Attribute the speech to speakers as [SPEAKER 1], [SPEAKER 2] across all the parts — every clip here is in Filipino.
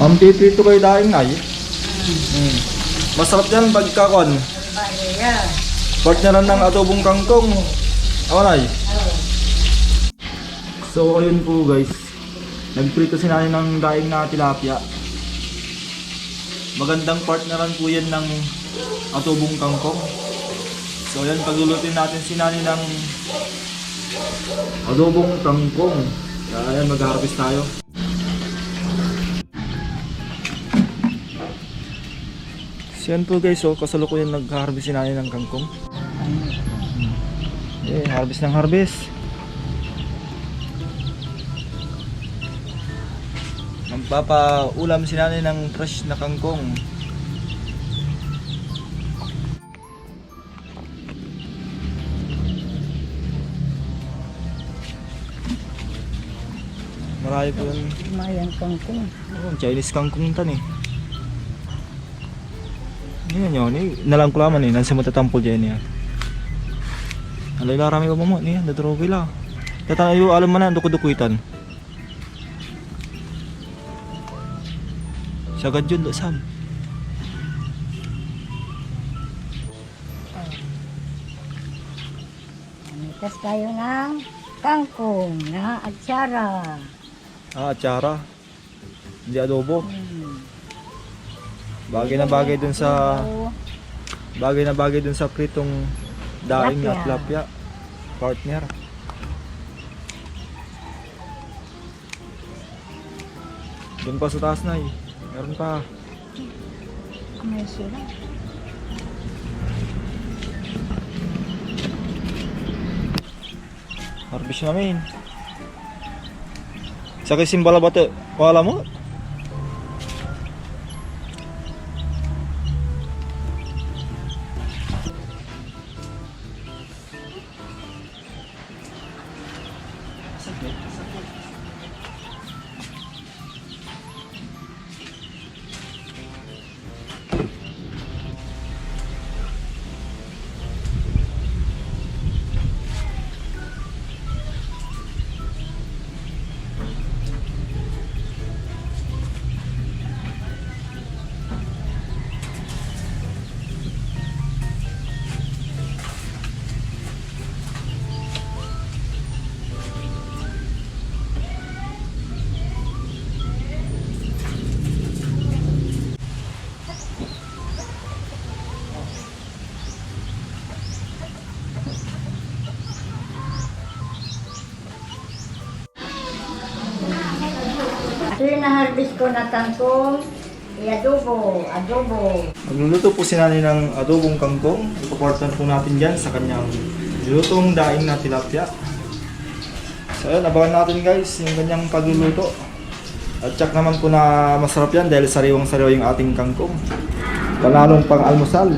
[SPEAKER 1] Mampiprito kayo daing ay. Masarap yan pagkakon. Partneran ng adobong kangkong. Awanay. So ayun po guys. Nagprito si nanay ng daing na tilapia. Magandang partneran po yan ng adobong kangkong. So ayan, paglulutuin natin si nanay ng adobong kangkong. Kaya ayan, mag-harvest tayo. So yan po guys, so kasalukuyan nag-harvest si nanay ng kangkong. Harvest ng harvest. Magpapaulam si nanay ng fresh na kangkong. Marami po yun.
[SPEAKER 2] Mayang kangkong.
[SPEAKER 1] Chinese kangkong tan eh. Yan yun, nalang kulaman eh, nasa matatampol dyan niya. Alay larami ko mo niya, dadrogi la. Tatanayo alam mo na, dukudukuitan. Sagad yun, sab.
[SPEAKER 2] Mitas tayo ng kangkong na atsara.
[SPEAKER 1] Atsara. Hindi adobo. Bagay na bagay dun sa pritong daing na tilapia. Partner. Doon pa sa taas na eh. Meron pa.
[SPEAKER 2] May sila.
[SPEAKER 1] Harvest namin. Sa kisimbala ba ito? Wala mo?
[SPEAKER 2] Ito yung na-harvest ko na kangkong. Adobo.
[SPEAKER 1] Magluluto po si nanay ng adobong kangkong. Ipaportan po natin dyan sa kanyang lutong daing na tilapia. So ayun, abangan natin guys yung kanyang pagluluto. At tsak naman po na masarap yan dahil sariwang-sariwa yung ating kangkong. Panalong pang almusal.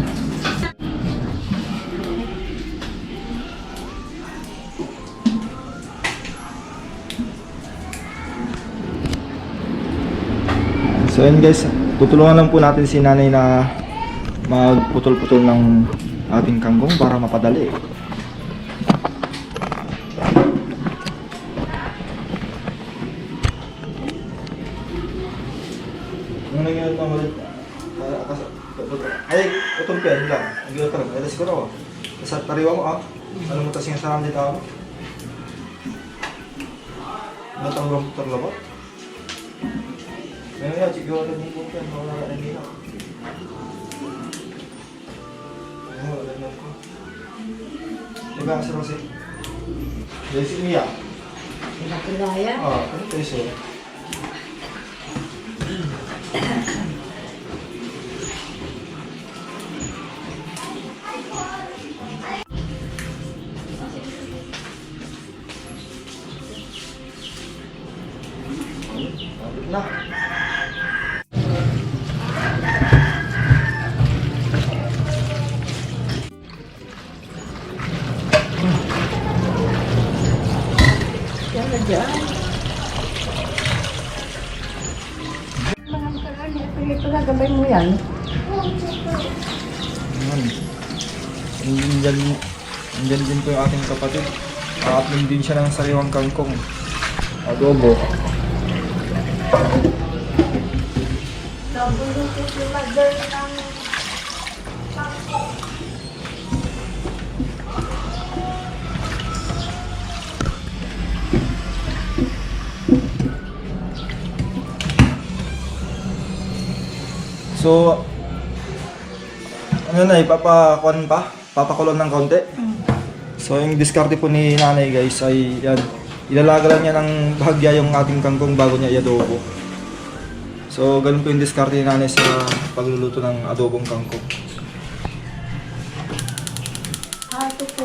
[SPEAKER 1] So ayun guys, tutulungan lang po natin si nanay na magputol-putol ng ating kangkong para mapadali. Ano nangyayari pa malit? Ay, utol pa yan lang. Ang gila talaga. Ay, siguro ako. Sa tariwa mo ah. Ano mo tasing saram dito ako? Ano tawag mo tarlabot? Ngayon, siguro na mong punta, mawala na nila. Ayun, wala na ko. Diba ang sarang si? Dahil si Mia.
[SPEAKER 2] Nakilaya?
[SPEAKER 1] Ano tayo siya? Na.
[SPEAKER 2] Kaya dyan. Mga makarani, ito na gabay mo yan.
[SPEAKER 1] Andyan din po yung ating kapatid. Nakatlim din siya ng sariwang kangkong. Adobo.
[SPEAKER 2] Nabuluto si mother ng
[SPEAKER 1] So, ano na, ipapakuan pa? Papakulon ng konti? So, yung diskarte po ni nanay guys ay yan. Ilalaga lang niya ng bahagya yung ating kangkong bago niya i-adobo. So, ganun po yung diskarte ni nanay sa pagluluto ng adobong kangkong.
[SPEAKER 2] ito po.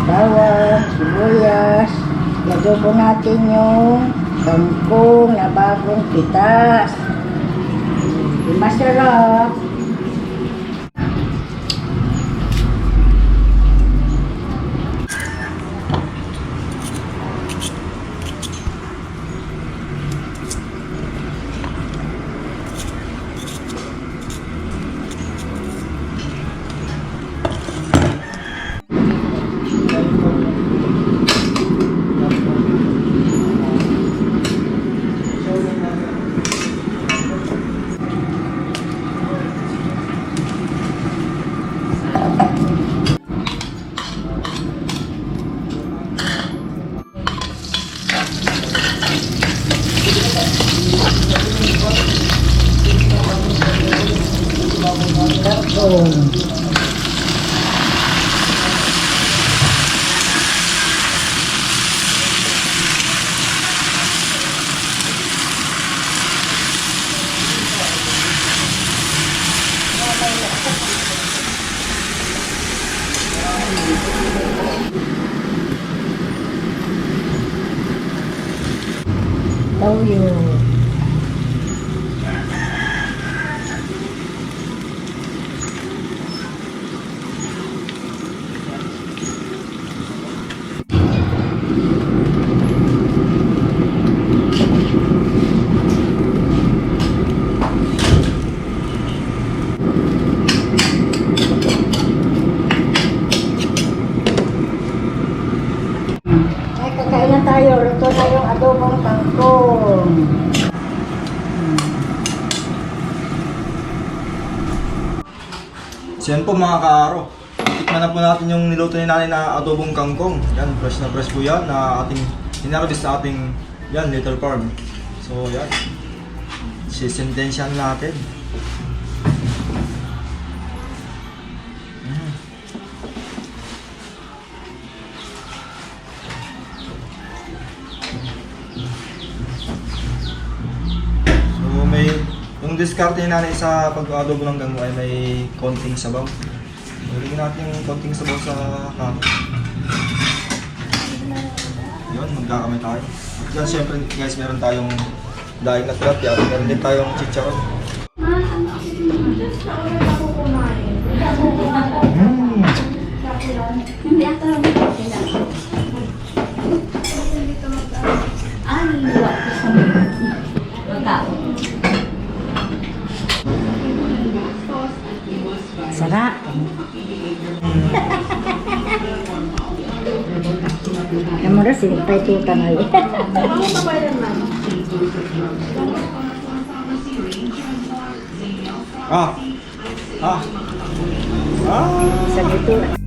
[SPEAKER 3] Bawang, sibuyas, lagyan po natin yung kangkong na bagong pitas. Masarap. Kangkong. Toyo. Ay, kakain na tayo. Luto na yung adobong kangkong.
[SPEAKER 1] So yan po mga kaaro. Tikman na po natin yung niluto ni nanay na adobong kangkong. Yan, fresh na fresh po yan na ating hinarvest sa ating yan, little farm. So yan, sisintensyan natin. So may, yung diskarte ni nanay sa pag-adobo ng kangkong ay may konting sabaw. Lagyan natin yung konting sabaw sa kangkong. Yun, magkakamay tayo. At yan, syempre guys, meron tayong daing na tilapia at meron din tayong chicharon.
[SPEAKER 2] Hindi ako lang sila. Ay, wala ko sa magkaon.
[SPEAKER 3] Sarap. Kamu rin sinipay tuta na yun.
[SPEAKER 1] Ah! Ah! Ah!
[SPEAKER 3] Sa dito.